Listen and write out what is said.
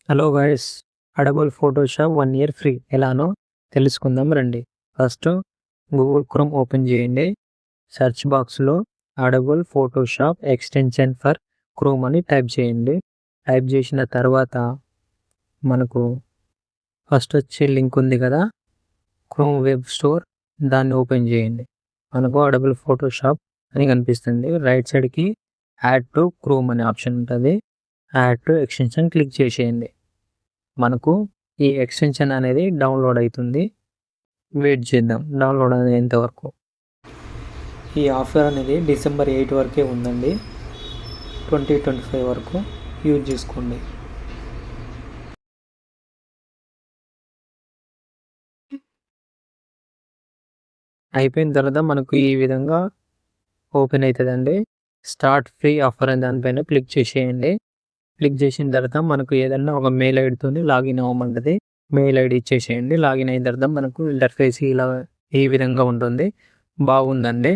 Hello guys, Adobe Photoshop 1 year free ఎలానో తెలుసుకుందాం రండి. ఫస్ట్ గూగుల్ క్రోమ్ ఓపెన్ చేయండి. సెర్చ్ బాక్స్లో Adobe Photoshop extension for Chrome అని టైప్ చేయండి. టైప్ చేసిన తర్వాత మనకు ఫస్ట్ వచ్చే లింక్ ఉంది కదా, క్రోమ్ వెబ్ స్టోర్, దాన్ని ఓపెన్ చేయండి. మనకు అడబుల్ ఫోటోషాప్ అని కనిపిస్తుంది. రైట్ సైడ్కి యాడ్ టు క్రోమ్ అనే ఆప్షన్ ఉంటుంది. యాడ్ టు ఎక్స్టెన్షన్ క్లిక్ చేసేయండి. మనకు ఈ ఎక్స్టెన్షన్ అనేది డౌన్లోడ్ అవుతుంది. వెయిట్ చేద్దాం డౌన్లోడ్ అయ్యేంత వరకు. ఈ ఆఫర్ అనేది డిసెంబర్ 8 వరకే ఉందండి. 2025 వరకు యూజ్ చేసుకోండి. అయిపోయిన తర్వాత మనకు ఈ విధంగా ఓపెన్ అవుతుందండి. స్టార్ట్ ఫ్రీ ఆఫర్ అనే దానిపైన క్లిక్ చేసేయండి. క్లిక్ చేసిన తర్వాత మనకు ఏదన్నా ఒక మెయిల్ ఐడితో లాగిన్ అవ్వమంటుంది. మెయిల్ ఐడి ఇచ్చేసేయండి. లాగిన్ అయిన తర్వాత మనకు ఇంటర్ఫేస్ ఇలా ఈ విధంగా ఉంటుంది. బాగుందండి.